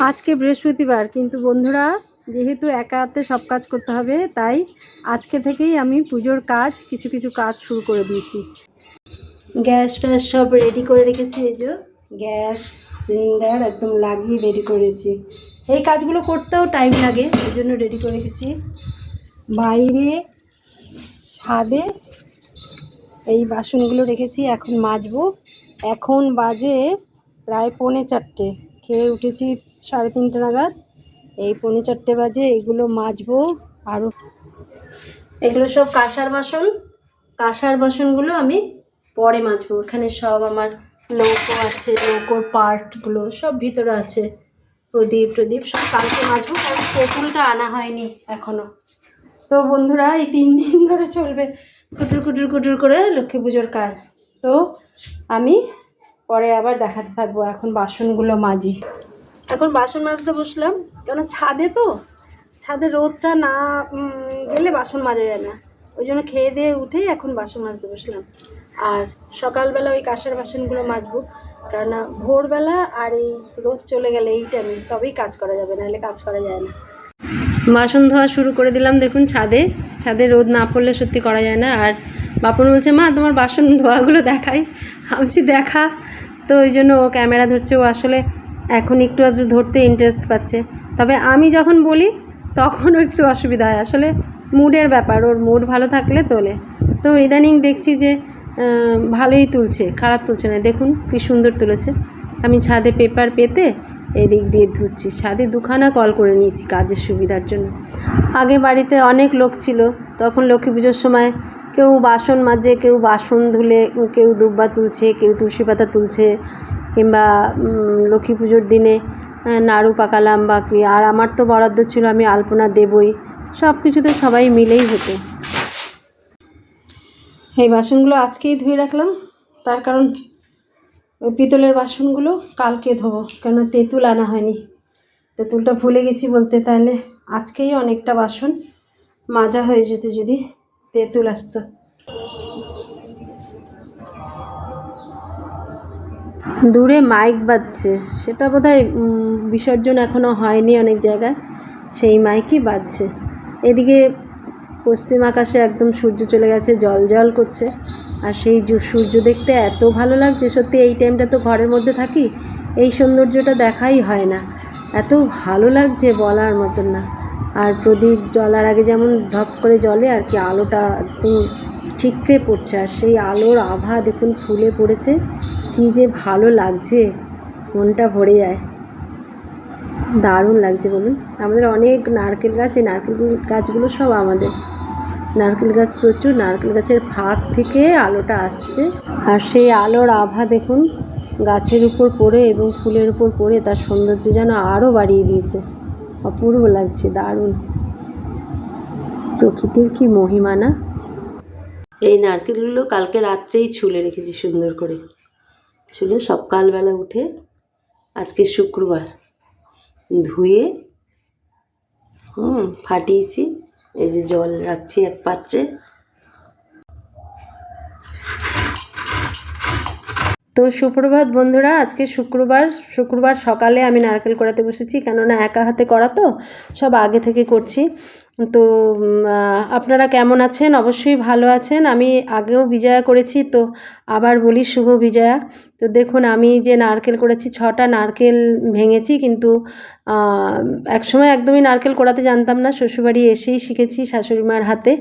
আজকে বৃহস্পতিবার, কিন্তু বন্ধুরা যেহেতু একা হাতে সব কাজ করতে হবে, তাই আজকে থেকেই আমি পুজোর কাজ কিছু কিছু কাজ শুরু করে দিয়েছি। গ্যাস ফ্যাস সব রেডি করে রেখেছি। এই যে গ্যাস সিলিন্ডার একদম লাগিয়ে রেডি করেছি। এই কাজগুলো করতেও টাইম লাগে, এই জন্য রেডি করে রেখেছি। বাইরে ছাদে এই বাসনগুলো রেখেছি, এখন মাজবো। এখন বাজে প্রায় 3:45, খেয়ে উঠেছি 3:30 নাগাদ। এই 3:45 বাজে, এগুলো মাজবো। আরও এগুলো সব কাঁসার বাসনগুলো আমি পরে মাজবো। এখানে সব আমার নৌকো আছে, নৌকোর পার্টগুলো সব ভিতরে আছে। প্রদীপ সব কালকে মাজবো, কারণ তেঁতুলটা আনা হয়নি এখনো। তো বন্ধুরা, এই 3 দিন ধরে চলবে কুটুর করে লক্ষ্মী পুজোর কাজ। তো আমি পরে আবার দেখাতে থাকবো। এখন বাসনগুলো মাজি। এখন বাসন মাজতে বসলাম, কেন ছাদে রোদটা না গেলে বাসন মাজা যায় না। ওই জন্য খেয়ে দিয়ে উঠেই এখন বাসন মাজতে বসলাম। আর সকালবেলা ওই কাঁসার বাসনগুলো মাজবো, কারণ ভোরবেলা আর এই রোদ চলে গেলে এই টাইমে তবেই কাজ করা যাবে, নাহলে কাজ করা যায় না। বাসন ধোয়া শুরু করে দিলাম। দেখুন ছাদে রোদ না পড়লে সত্যি করা যায় না। আর বাপন বলছে, মা তোমার বাসন ধোয়াগুলো দেখাই। আমি দেখা। তো ওই জন্য ও ক্যামেরা ধরছে। ও আসলে এখন একটু আধটু ধরতে ইন্টারেস্ট পাচ্ছে, তবে আমি যখন বলি তখন একটু অসুবিধা হয়। আসলে মুডের ব্যাপার, ওর মুড ভালো থাকলে তোলে। তো ইদানিং দেখছি যে ভালোই তুলছে, খারাপ তুলছে না। দেখুন কি সুন্দর তুলেছে। আমি ছাদে পেপার পেতে এদিক দিয়ে ধুচ্ছি। ছাদে 2খানা কল করে নিয়েছি কাজের সুবিধার জন্য। আগে বাড়িতে অনেক লোক ছিল, তখন লক্ষ্মী পুজোর সময় কেউ বাসন মাজে, কেউ বাসন ধুলে, কেউ দুব্বা তুলছে, কেউ তুলসী পাতা তুলছে, কিংবা লক্ষ্মী পুজোর দিনে নাড়ু পাকালাম বা কি। আর আমার তো বরাদ্দ ছিল, আমি আলপনা দেবই। সব কিছুতে সবাই মিলেই হতো। এই বাসনগুলো আজকেই ধুয়ে রাখলাম, তার কারণ ওই পিতলের বাসনগুলো কালকে ধোবো, কেন তেঁতুল আনা হয়নি। তেঁতুলটা ভুলে গেছি বলতে, তাহলে আজকেই অনেকটা বাসন মাজা হয়ে যেত যদি তেঁতুল আসতো। দূরে মাইক বাজছে, সেটা বোধহয় বিসর্জন এখনও হয়নি অনেক জায়গায়, সেই মাইকই বাজছে। এদিকে পশ্চিম আকাশে একদম সূর্য চলে গেছে, জল করছে। আর সেই সূর্য দেখতে এত ভালো লাগছে, সত্যি এই টাইমটা তো ঘরের মধ্যে থাকি, এই সৌন্দর্যটা দেখাই হয় না। এত ভালো লাগছে বলার মতন না। আর প্রদীপ জ্বলার আগে যেমন ধপ করে জ্বলে আর কি, আলোটা একদম ঠিকরে পড়ছে। আর সেই আলোর আভা দেখুন ফুলে পড়েছে, কী যে ভালো লাগছে, মনটা ভরে যায়। দারুণ লাগছে বলুন। আমাদের অনেক নারকেল গাছ, এই নারকেল গাছগুলো সব আমাদের। নারকেল গাছ প্রচুর, নারকেল গাছের ফাঁক থেকে আলোটা আসছে। আর সেই আলোর আভা দেখুন গাছের উপর পড়ে এবং ফুলের উপর পড়ে তার সৌন্দর্য যেন আরও বাড়িয়ে দিয়েছে। অপূর্ব লাগছে, দারুণ। প্রকৃতির কি মহিমা না। এই নারকেলগুলো কালকে রাত্রেই ছুলে রেখেছি সুন্দর করে। ছুলে সকালবেলা উঠে, আজকে শুক্রবার, ধুয়ে ফাটিয়েছি। এই যে জল রাখছি এক পাত্রে। তো সুপ্রভাত বন্ধুরা, আজকে শুক্রবার সকালে আমি নারকেল করাতে বসেছি, কেননা একা হাতে করা তো, সব আগে থেকে করছি। তো আপনারা কেমন আছেন? অবশ্যই ভালো আছেন। আমি আগেও বিজয়া করেছি, তো আবার বলি শুভ বিজয়া। তো দেখুন, আমি যে নারকেল করেছি 6টা নারকেল ভেঙেছি, কিন্তু একসময় একদমই নারকেল কোড়াতে জানতাম না, শ্বশুরবাড়ি এসেই শিখেছি শাশুড়ি মার হাতে।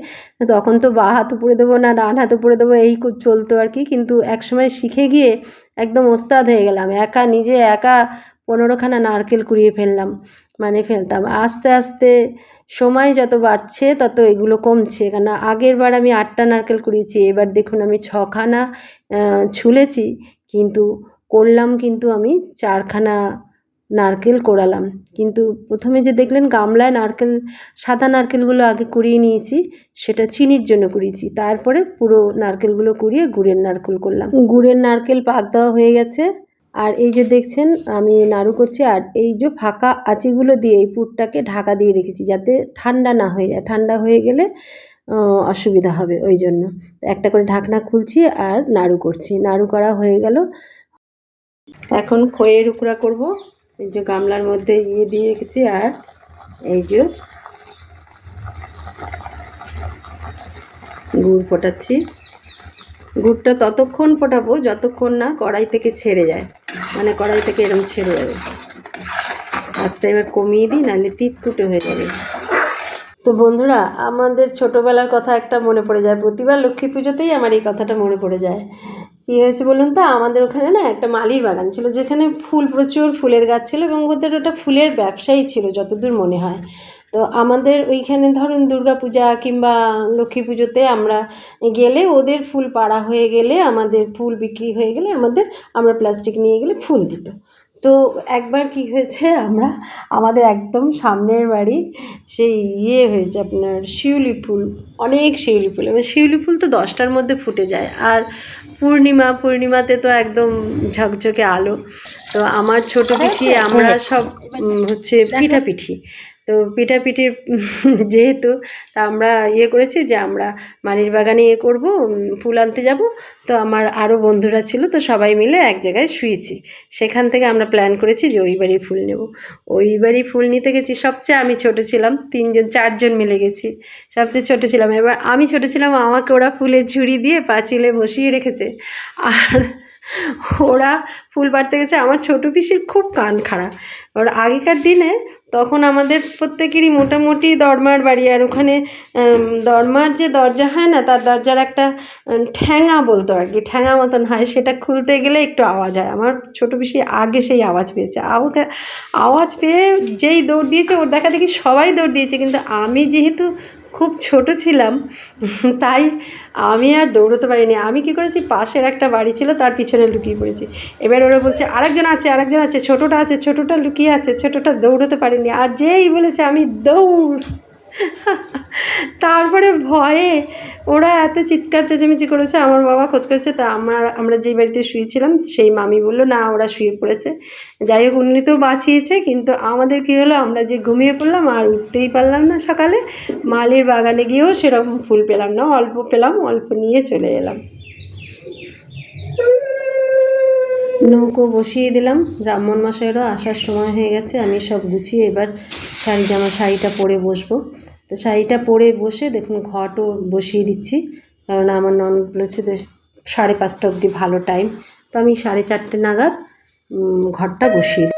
তখন তো বাঁ হাত উপরে দেবো না ডান হাত উপরে দেবো, এই চলতো আর কি। কিন্তু একসময় শিখে গিয়ে একদম ওস্তাদ হয়ে গেলাম। নিজে একা 15খানা নারকেল কুড়িয়ে ফেলতাম। আস্তে আস্তে সময় যত বাড়ছে তত এগুলো কমছে, কেন আগের বার আমি 8টা নারকেল কুড়িয়েছি, এবার দেখুন আমি 6খানা ছুলেছি, কিন্তু করলাম কিন্তু আমি 4খানা নারকেল কোড়ালাম। কিন্তু প্রথমে যে দেখলেন গামলায় সাদা নারকেলগুলো আগে কুড়িয়ে নিয়েছি, সেটা চিনির জন্য কুড়িয়েছি। তারপরে পুরো নারকেলগুলো কুড়িয়ে গুড়ের নারকেল করলাম। গুড়ের নারকেল পাক দেওয়া হয়ে গেছে। আর এই যে দেখছেন আমি নাড়ু করছি, আর এই যে ফাঁকা আঁচিগুলো দিয়ে এই পুরটাকে ঢাকা দিয়ে রেখেছি, যাতে ঠান্ডা না হয়ে যায়। ঠান্ডা হয়ে গেলে অসুবিধা হবে, ওই জন্য একটা করে ঢাকনা খুলছি আর নাড়ু করছি। নাড়ু করা হয়ে গেল, এখন খইয়ের উকড়া করব। এই যে গামলার মধ্যে দিয়ে রেখেছি, আর এই যে গুড় ফোটাচ্ছি। গুড়টা ততক্ষণ ফোটাবো যতক্ষণ না কড়াই থেকে ছেড়ে যায়, মানে কড়াই থেকে এরকম ছেড়ে যাবে। আঁচটা এবার কমিয়ে দিই, নাহলে তিতকুটে হয়ে যাবে। তো বন্ধুরা, আমাদের ছোটোবেলার কথা একটা মনে পড়ে যায়, প্রতিবার লক্ষ্মী পুজোতেই আমার এই কথাটা মনে পড়ে যায়। কী হয়েছে বলুন তো, আমাদের ওখানে না একটা মালির বাগান ছিল, যেখানে প্রচুর ফুলের গাছ ছিল, এবং ওদের ওটা ফুলের ব্যবসায়ী ছিল যতদূর মনে হয়। তো আমাদের ওইখানে ধরুন দুর্গাপূজা কিংবা লক্ষ্মী পুজোতে আমরা গেলে, ওদের ফুল পাড়া হয়ে গেলে, আমাদের ফুল বিক্রি হয়ে গেলে আমরা প্লাস্টিক নিয়ে গেলে ফুল দিত। তো একবার কি হয়েছে, আমাদের একদম সামনের বাড়ি সেই হয়েছে আপনার শিউলি ফুল, অনেক শিউলি ফুল, এবার শিউলি ফুল তো 10টার মধ্যে ফুটে যায়, আর পূর্ণিমাতে তো একদম ঝকঝকে আলো। তো আমার ছোটো পিসি, আমরা সব হচ্ছে পিঠাপিঠি, তো পিঠাপিঠির যেহেতু, তা আমরা করেছি যে আমরা মালির বাগানে করবো, ফুল আনতে যাব। তো আমার আরও বন্ধুরা ছিল, তো সবাই মিলে এক জায়গায় শুয়েছি। সেখান থেকে আমরা প্ল্যান করেছি যে ওই বাড়ির ফুল নেব। ওই বাড়ি ফুল নিতে গেছি, সবচেয়ে আমি ছোট ছিলাম, 4জন মিলে গেছি, সবচেয়ে ছোট ছিলাম। এবার আমি ছোট ছিলাম, আমাকে ওরা ফুলের ঝুড়ি দিয়ে পাঁচিলে বসিয়ে রেখেছে, আর ওরা ফুল পাড়তে গেছে। আমার ছোটো পিসির খুব কান খাড়া। ওর আগেকার দিনে তখন আমাদের প্রত্যেকেরই মোটামুটি দরমার বাড়ি, আর ওখানে দরমার যে দরজা হয় না, তার দরজার একটা ঠ্যাঙা বলতো আর কি, ঠ্যাঙা মতন হয়, সেটা খুলতে গেলে একটু আওয়াজ হয়। আমার ছোটো পিসি আগে সেই আওয়াজ পেয়েছে, আওয়াজ পেয়ে যেই দৌড় দিয়েছে, ওর দেখা দেখি সবাই দৌড় দিয়েছে, কিন্তু আমি যেহেতু খুব ছোট ছিলাম, তাই আমি আর দৌড়তে পারিনি। আমি কী করেছি, পাশের একটা বাড়ি ছিল, তার পিছনে লুকিয়ে পড়েছি। এবার ওরা বলছে আরেকজন আছে, ছোটোটা লুকিয়ে আছে, ছোটোটা দৌড়তে পারিনি। আর যেই বলেছে আমি দৌড়, তারপরে ভয়ে ওরা এত চিৎকার চেঁচামেচি করেছে, আমার বাবা খোঁজ করেছে। তা আমরা যেই বাড়িতে শুয়েছিলাম, সেই মামি বললো না, ওরা শুয়ে পড়েছে। যাই হোক, উনি তো বাঁচিয়েছে, কিন্তু আমাদের কী হলো, আমরা যে ঘুমিয়ে পড়লাম, আর উঠতেই পারলাম না। সকালে মালির বাগানে গিয়েও সেরকম ফুল পেলাম না, অল্প পেলাম, অল্প নিয়ে চলে এলাম। নৌকো বসিয়ে দিলাম, ব্রাহ্মণ মশাইয়েরও আসার সময় হয়ে গেছে। আমি সব গুছিয়ে এবার শাড়িটা পরে বসবো। তো শাড়িটা পরে বসে দেখুন ঘটও বসিয়ে দিচ্ছি, কারণ আমার ননদ বলেছে যে 5:30 অবধি ভালো টাইম। তো আমি 4:30 নাগাদ ঘরটা বসিয়ে দিই।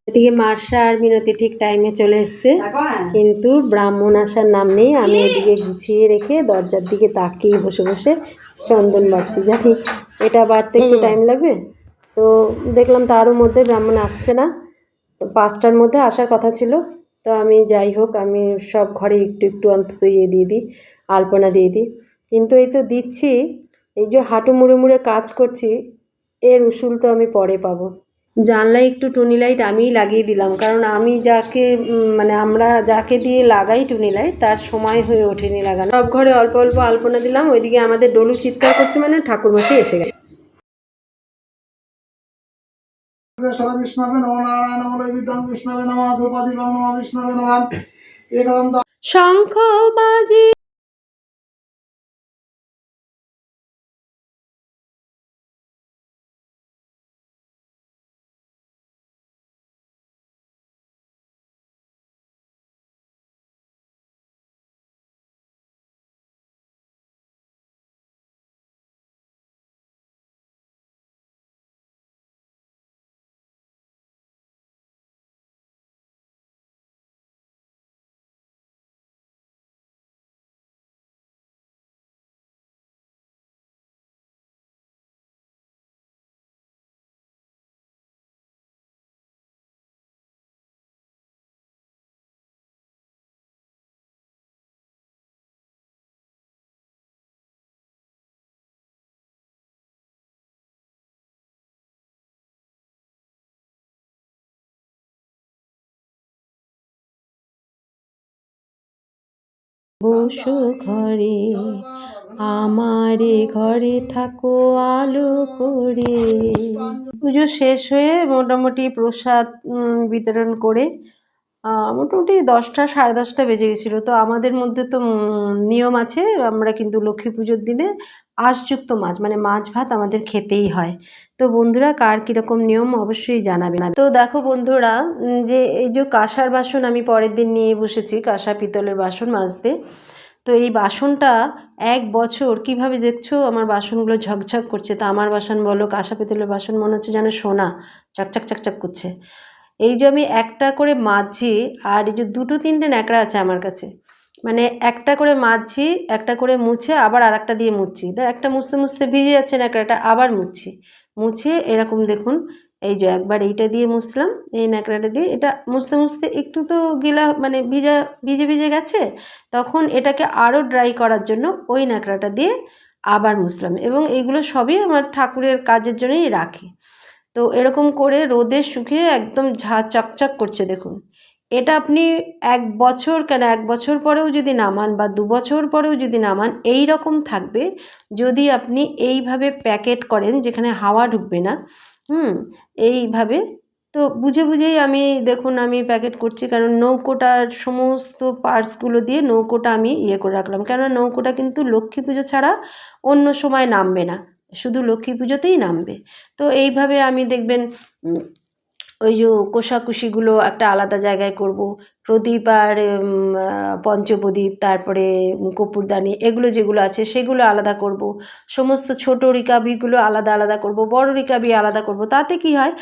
এদিকে মার্শা আর মিনতি ঠিক টাইমে চলে এসছে, কিন্তু ব্রাহ্মণ আসার নাম নেই। আমি এদিকে গুছিয়ে রেখে দরজার দিকে তাকিয়ে বসে বসে চন্দন বাড়ছি, জানি এটা বাড়তে একটু টাইম লাগবে। তো দেখলাম তারও মধ্যে ব্রাহ্মণ আসছে না, তো 5টার মধ্যে আসার কথা ছিল। তো আমি যাই হোক, আমি সব ঘরে একটু একটু অন্তত দিয়ে দিই, আলপনা দিয়ে দিই। কিন্তু এই তো দিচ্ছি, এই যে হাঁটু মুড়ে মুড়ে কাজ করছি, এর উসুল তো আমি পরে পাবো। জানলায় একটু টুনি লাইট আমিই লাগিয়ে দিলাম, কারণ আমি আমরা যাকে দিয়ে লাগাই টুনি লাইট, তার সময় হয়ে ওঠেনি লাগানো। সব ঘরে অল্প অল্প আলপনা দিলাম। ওইদিকে আমাদের ডলু চিৎকার করছে, মানে ঠাকুরমশাই এসে গেছে। শঙ্খ বাজি বসো ঘরে, আমারে ঘরে থাকো আলো করে। পুজো শেষ হয়ে মোটামুটি প্রসাদ বিতরণ করে মোটামুটি 10টা 10:30 বেজে গেছিলো। তো আমাদের মধ্যে তো নিয়ম আছে, আমরা কিন্তু লক্ষ্মী পুজোর দিনে আঁশযুক্ত মাছ মানে মাছ ভাত আমাদের খেতেই হয়। তো বন্ধুরা কার কীরকম নিয়ম অবশ্যই জানাবেন। তো দেখো বন্ধুরা, যে এই যে কাঁসার বাসন আমি পরের দিন নিয়ে বসেছি, কাঁসা পিতলের বাসন মাজতে। তো এই বাসনটা 1 বছর কিভাবে দেখছো আমার বাসনগুলো ঝকঝক করছে। তা আমার বাসন বলো, কাঁসা পিতলের বাসন মনে হচ্ছে যেন সোনা, চকচক চকচক করছে। এই যে আমি একটা করে মাজছি, আর এই যে 2-3টে ন্যাকড়া আছে আমার কাছে, মানে একটা করে মাজছি, একটা করে মুছে আবার আরেকটা দিয়ে মুছছি। তো একটা মুছতে মুছতে ভিজে যাচ্ছে ন্যাকড়াটা, আবার মুছছি, মুছে এরকম দেখুন, এই যে একবার এইটা দিয়ে মুছলাম, এই ন্যাকড়াটা দিয়ে এটা মুছতে মুছতে একটু তো গিলা মানে ভিজে ভিজে গেছে, তখন এটাকে আরও ড্রাই করার জন্য ওই ন্যাকড়াটা দিয়ে আবার মুছলাম। এবং এইগুলো সবই আমার ঠাকুরের কাজের জন্যই রাখি। তো এরকম করে রোদে শুকিয়ে একদম চকচক করছে দেখুন। এটা আপনি 1 বছর কেন 1 বছর পরেও যদি নামান বা 2 বছর পরেও যদি নামান, এই রকম থাকবে যদি আপনি এইভাবে প্যাকেট করেন যেখানে হাওয়া ঢুকবে না। এইভাবে তো বুঝে বুঝেই আমি দেখুন আমি প্যাকেট করছি, কারণ নৌকোটার সমস্ত পার্টসগুলো দিয়ে নৌকোটা আমি ইয়ে করে রাখলাম, কেননা নৌকোটা কিন্তু লক্ষ্মী পুজো ছাড়া অন্য সময় নামবে না, শুধু লক্ষ্মী পুজোতেই নামবে। তো এইভাবে আমি দেখবেন ওই যে কোষাকুষিগুলো একটা আলাদা জায়গায় করব, প্রদীপ আর পঞ্চপ্রদীপ, তারপরে কর্পূরদানি, এগুলো যেগুলো আছে সেগুলো আলাদা করব, সমস্ত ছোট রিকাবিগুলো আলাদা আলাদা করব, বড় রিকাবি আলাদা করব। তাতে কি হয়,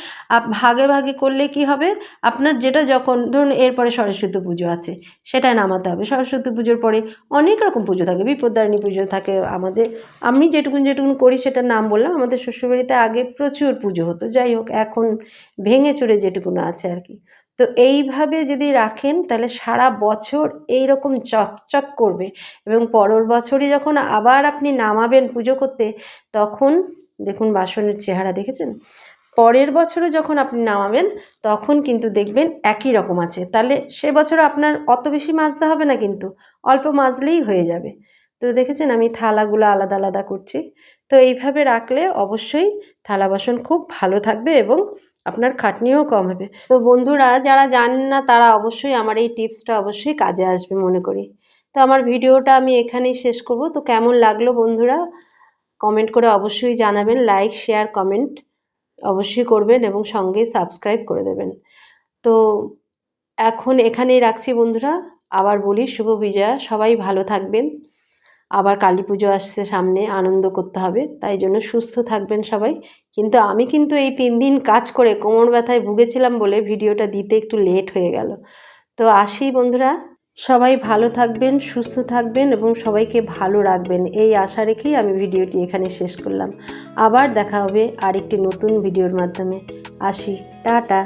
ভাগে ভাগে করলে কি হবে, আপনার যেটা যখন ধরুন এরপরে সরস্বতী পুজো আছে সেটা নামাতে হবে, সরস্বতী পুজোর পরে অনেক রকম পুজো থাকে, বিপত্তারিণী পুজো থাকে আমাদের, আমি যেটুকুন যেটুকুন করি সেটার নাম বললাম। আমাদের শ্বশুরবাড়িতে আগে প্রচুর পুজো হতো, যাই হোক এখন ভেঙে চুরে যেটুকুনো আছে আর কি। তো এইভাবে যদি রাখেন তাহলে সারা বছর এই রকম চকচক করবে, এবং পরের বছরই যখন আবার আপনি নামাবেন পুজো করতে, তখন দেখুন বাসনের চেহারা দেখেছেন, পরের বছরও যখন আপনি নামাবেন তখন কিন্তু দেখবেন একই রকম আছে। তাহলে সে বছর আপনার অত বেশি মাজতে হবে না, কিন্তু অল্প মাজলেই হয়ে যাবে। তো দেখেছেন আমি থালাগুলো আলাদা আলাদা করছি। তো এইভাবে রাখলে অবশ্যই থালা বাসন খুব ভালো থাকবে এবং আপনার খাটনিও কম হবে। তো বন্ধুরা যারা জানেন না তারা অবশ্যই আমার এই টিপসটা অবশ্যই কাজে আসবে মনে করি। তো আমার ভিডিওটা আমি এখানেই শেষ করব। তো কেমন লাগলো বন্ধুরা কমেন্ট করে অবশ্যই জানাবেন, লাইক শেয়ার কমেন্ট অবশ্যই করবেন এবং সঙ্গে সাবস্ক্রাইব করে দেবেন। তো এখন এখানেই রাখছি বন্ধুরা, আবার বলি শুভ বিজয়া, সবাই ভালো থাকবেন। আবার কালী পুজো আসছে সামনে, আনন্দ করতে হবে, তাই জন্য সুস্থ থাকবেন সবাই। কিন্তু আমি কিন্তু এই 3 দিন কাজ করে কোমর ব্যথায় ভুগেছিলাম বলে ভিডিওটা দিতে একটু লেট হয়ে গেল। তো আসি বন্ধুরা, সবাই ভালো থাকবেন, সুস্থ থাকবেন এবং সবাইকে ভালো রাখবেন, এই আশা রেখেই আমি ভিডিওটি এখানে শেষ করলাম। আবার দেখা হবে আরেকটি নতুন ভিডিওর মাধ্যমে। আসি, টাটা।